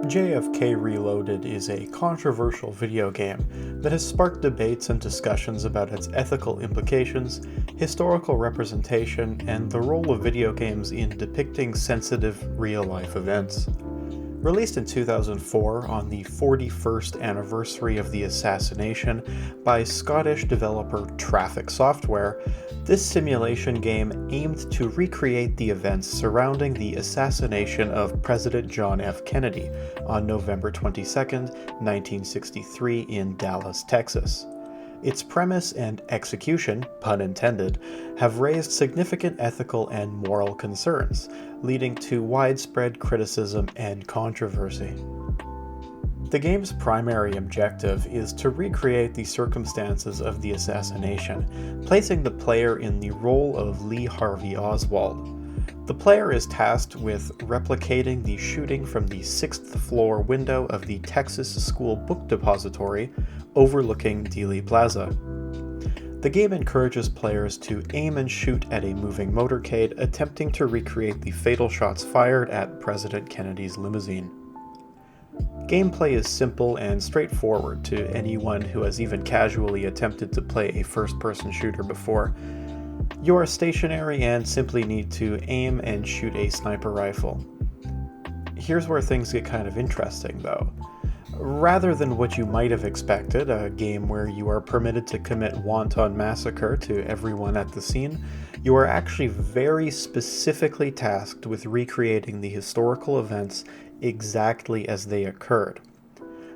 JFK Reloaded is a controversial video game that has sparked debates and discussions about its ethical implications, historical representation, and the role of video games in depicting sensitive real-life events. Released in 2004 on the 41st anniversary of the assassination by Scottish developer Traffic Software, this simulation game aimed to recreate the events surrounding the assassination of President John F. Kennedy on November 22, 1963 in Dallas, Texas. Its premise and execution, pun intended, have raised significant ethical and moral concerns, leading to widespread criticism and controversy. The game's primary objective is to recreate the circumstances of the assassination, placing the player in the role of Lee Harvey Oswald. The player is tasked with replicating the shooting from the 6th floor window of the Texas School Book Depository overlooking Dealey Plaza. The game encourages players to aim and shoot at a moving motorcade, attempting to recreate the fatal shots fired at President Kennedy's limousine. Gameplay is simple and straightforward to anyone who has even casually attempted to play a first-person shooter before. You are stationary and simply need to aim and shoot a sniper rifle. Here's where things get kind of interesting, though. Rather than what you might have expected, a game where you are permitted to commit wanton massacre to everyone at the scene, you are actually very specifically tasked with recreating the historical events exactly as they occurred.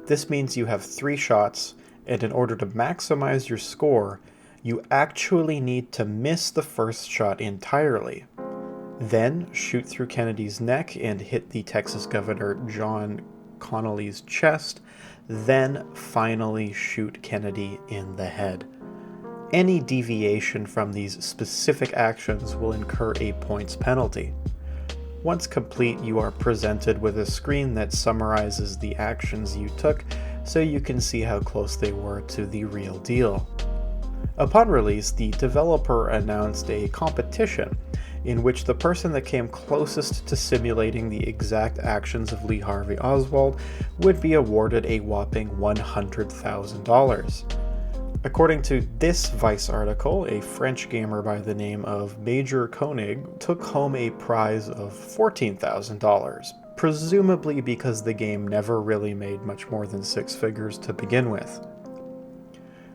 This means you have 3 shots, and in order to maximize your score, you actually need to miss the first shot entirely. Then shoot through Kennedy's neck and hit the Texas Governor John Connolly's chest, then finally shoot Kennedy in the head. Any deviation from these specific actions will incur a points penalty. Once complete, you are presented with a screen that summarizes the actions you took so you can see how close they were to the real deal. Upon release, the developer announced a competition in which the person that came closest to simulating the exact actions of Lee Harvey Oswald would be awarded a whopping $100,000. According to this Vice article, a French gamer by the name of Major Koenig took home a prize of $14,000, presumably because the game never really made much more than 6 figures to begin with.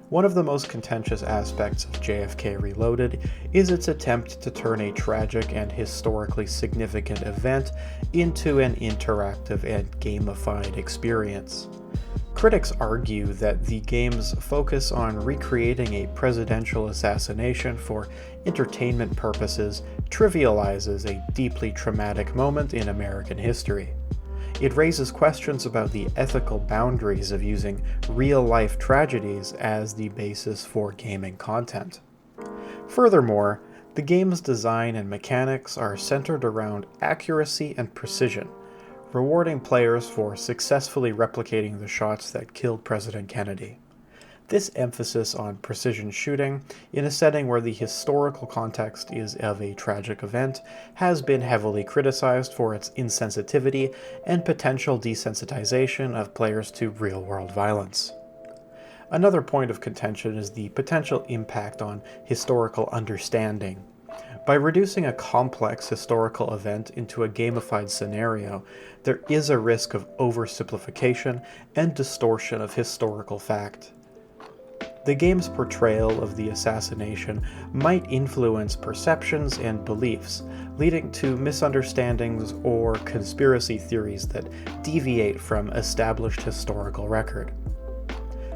One of the most contentious aspects of JFK Reloaded is its attempt to turn a tragic and historically significant event into an interactive and gamified experience. Critics argue that the game's focus on recreating a presidential assassination for entertainment purposes trivializes a deeply traumatic moment in American history. It raises questions about the ethical boundaries of using real-life tragedies as the basis for gaming content. Furthermore, the game's design and mechanics are centered around accuracy and precision, rewarding players for successfully replicating the shots that killed President Kennedy. This emphasis on precision shooting, in a setting where the historical context is of a tragic event, has been heavily criticized for its insensitivity and potential desensitization of players to real-world violence. Another point of contention is the potential impact on historical understanding. By reducing a complex historical event into a gamified scenario, there is a risk of oversimplification and distortion of historical fact. The game's portrayal of the assassination might influence perceptions and beliefs, leading to misunderstandings or conspiracy theories that deviate from established historical record.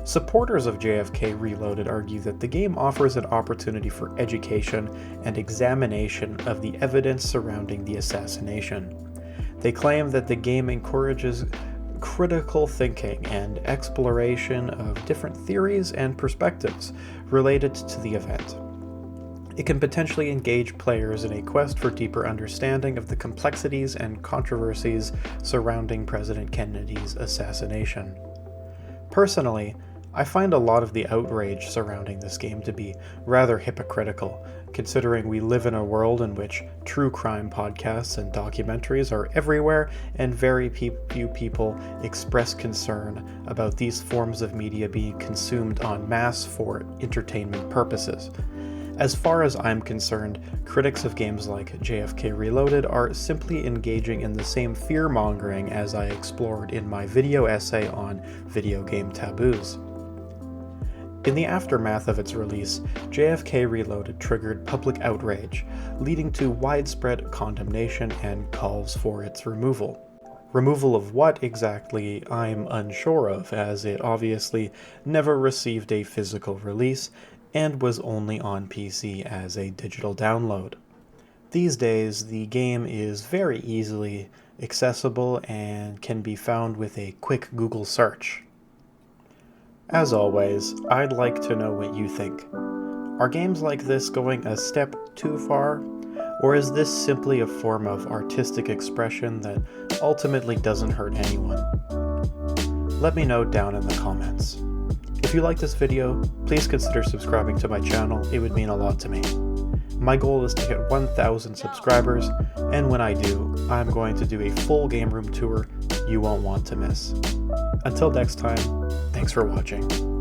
Supporters of JFK Reloaded argue that the game offers an opportunity for education and examination of the evidence surrounding the assassination. They claim that the game encourages critical thinking and exploration of different theories and perspectives related to the event. It can potentially engage players in a quest for deeper understanding of the complexities and controversies surrounding President Kennedy's assassination. Personally, I find a lot of the outrage surrounding this game to be rather hypocritical, considering we live in a world in which true crime podcasts and documentaries are everywhere, and very few people express concern about these forms of media being consumed en masse for entertainment purposes. As far as I'm concerned, critics of games like JFK Reloaded are simply engaging in the same fear-mongering as I explored in my video essay on video game taboos. In the aftermath of its release, JFK Reloaded triggered public outrage, leading to widespread condemnation and calls for its removal. Removal of what exactly, I'm unsure of, as it obviously never received a physical release and was only on PC as a digital download. These days, the game is very easily accessible and can be found with a quick Google search. As always, I'd like to know what you think. Are games like this going a step too far? Or is this simply a form of artistic expression that ultimately doesn't hurt anyone? Let me know down in the comments. If you like this video, please consider subscribing to my channel, it would mean a lot to me. My goal is to hit 1,000 subscribers, and when I do, I'm going to do a full game room tour you won't want to miss. Until next time, thanks for watching.